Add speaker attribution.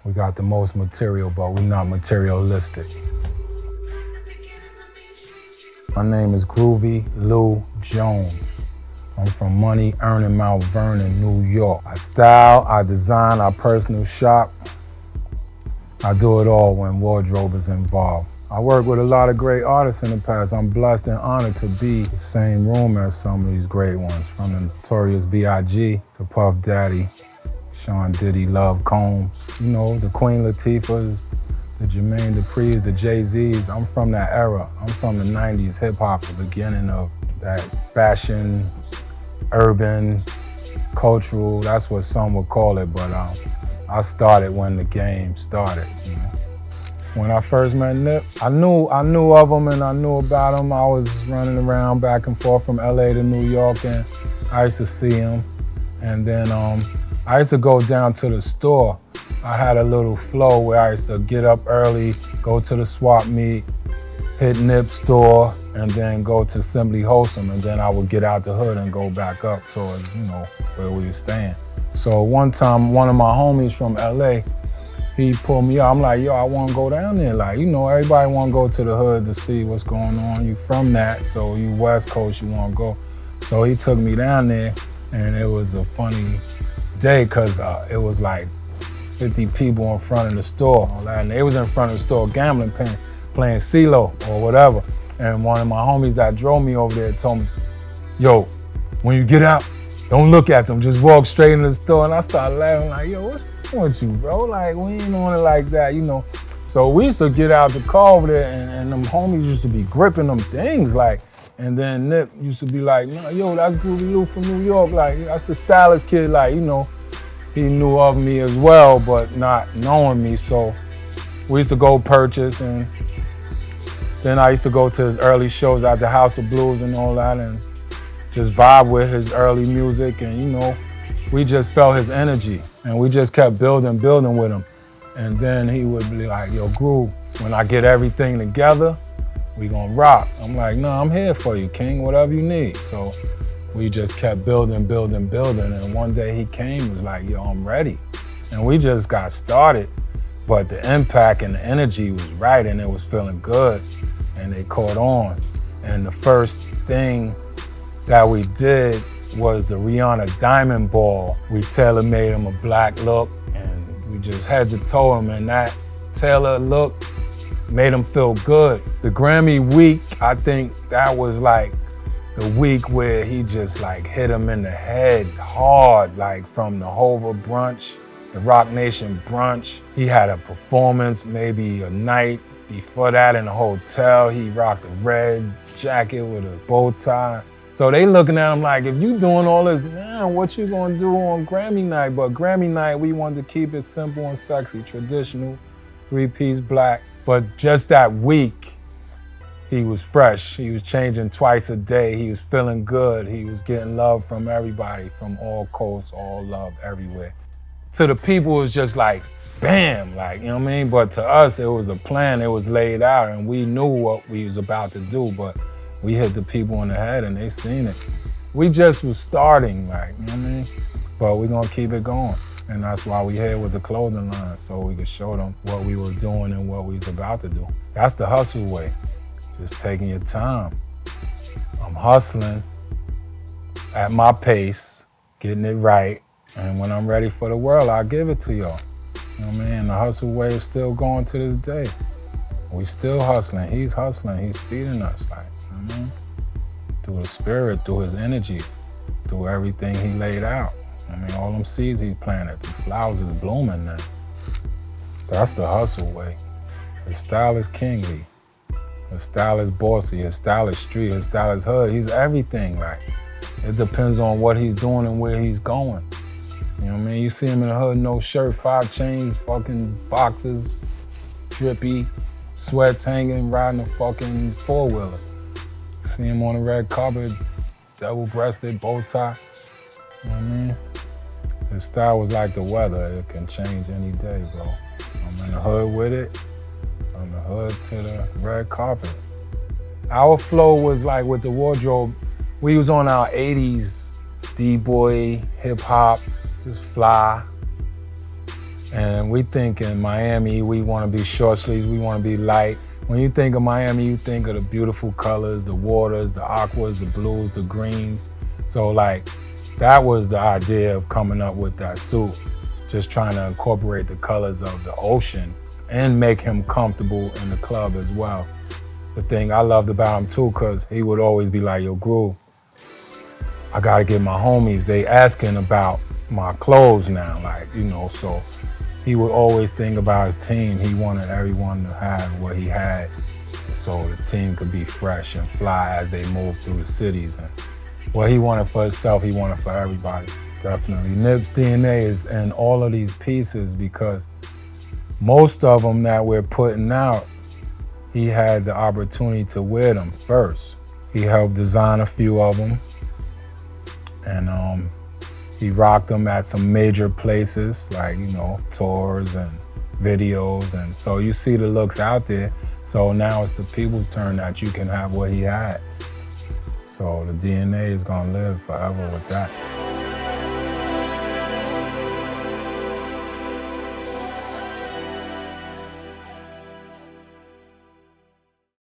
Speaker 1: We got the most material, but we're not materialistic. My name is Groovy Lou Jones. I'm from money earning Mount Vernon, New York. I style, I design, I personal shop. I do it all when wardrobe is involved. I work with a lot of great artists in the past. I'm blessed and honored to be in the same room as some of these great ones, from the Notorious B.I.G. to Puff Daddy, Sean Diddy, Love Combs, you know, the Queen Latifahs, the Jermaine Dupri's, the Jay-Z's. I'm from that era. I'm from the 90s hip hop, the beginning of that fashion, urban, cultural, that's what some would call it, but I started when the game started, you know. When I first met Nip, I knew of him and I knew about him. I was running around back and forth from LA to New York and I used to see him. And then I used to go down to the store. I had a little flow where I used to get up early, go to the swap meet, hit Nip's store, and then go to Simply Wholesome, and then I would get out the hood and go back up towards, you know, where we were staying. So one time, one of my homies from LA, he pulled me out. I'm like, yo, I want to go down there. Like, you know, everybody want to go to the hood to see what's going on. You from that, so you West Coast, you want to go. So he took me down there, and it was a funny day because it was like 50 people in front of the store. And they was in front of the store gambling, playing CeeLo or whatever. And one of my homies that drove me over there told me, yo, when you get out, don't look at them, just walk straight in the store. And I started laughing like, yo, what's wrong with you, bro? Like, we ain't on it like that, you know. So we used to get out the car over there and them homies used to be gripping them things, like, and then Nip used to be like, no, yo, that's Groovy Lou from New York, like, that's the stylist kid, like, you know. He knew of me as well, but not knowing me, so we used to go purchase, and then I used to go to his early shows at the House of Blues and all that, and just vibe with his early music, and you know, we just felt his energy, and we just kept building with him. And then he would be like, yo, Groove, when I get everything together, we gonna rock. I'm like, no, I'm here for you, King, whatever you need. So we just kept building, and one day he came and was like, yo, I'm ready. And we just got started, but the impact and the energy was right, and it was feeling good, and they caught on. And the first thing that we did was the Rihanna Diamond Ball. We tailor-made him a black look, and we just head to toe him, and that tailored look made him feel good. The Grammy week, I think that was like the week where he just like hit him in the head hard, like from the Hova brunch, the Rock Nation brunch. He had a performance maybe a night before that in a hotel. He rocked a red jacket with a bow tie. So they looking at him like, if you doing all this now, what you gonna do on Grammy night? But Grammy night, we wanted to keep it simple and sexy, traditional, 3-piece black. But just that week, he was fresh. He was changing twice a day. He was feeling good. He was getting love from everybody, from all coasts, all love everywhere. To the people, it was just like, bam, like, you know what I mean? But to us, it was a plan. It was laid out, and we knew what we was about to do, but we hit the people in the head, and they seen it. We just was starting, like, you know what I mean? But we're gonna keep it going. And that's why we here with the clothing line, so we could show them what we were doing and what we was about to do. That's the hustle way, just taking your time. I'm hustling at my pace, getting it right, and when I'm ready for the world, I'll give it to y'all. You know what I mean? The hustle way is still going to this day. We still hustling, he's feeding us, like, you know what I mean? Through the spirit, through his energy, through everything he laid out. I mean, all them seeds he planted, the flowers is blooming now. That's the hustle way. His style is kingly. His style is bossy. His style is street. His style is hood. He's everything, like. It depends on what he's doing and where he's going. You know what I mean? You see him in the hood, no shirt, 5 chains, fucking boxes, drippy, sweats hanging, riding a fucking 4-wheeler. See him on the red carpet, double-breasted, bow tie. You know what I mean? His style was like the weather. It can change any day, bro. I'm in the hood with it. From the hood to the red carpet. Our flow was like with the wardrobe. We was on our 80s D-boy, hip-hop, just fly. And we think in Miami, we want to be short sleeves, we want to be light. When you think of Miami, you think of the beautiful colors, the waters, the aquas, the blues, the greens. So like, that was the idea of coming up with that suit, just trying to incorporate the colors of the ocean and make him comfortable in the club as well. The thing I loved about him too, cause he would always be like, yo, Groove, I gotta get my homies, they asking about my clothes now, like, you know, so he would always think about his team. He wanted everyone to have what he had so the team could be fresh and fly as they move through the cities. And what he wanted for himself, he wanted for everybody, definitely. Nip's DNA is in all of these pieces because most of them that we're putting out, he had the opportunity to wear them first. He helped design a few of them, and he rocked them at some major places, like, you know, tours and videos. And so you see the looks out there. So now it's the people's turn that you can have what he had. So the DNA is gonna live forever with that.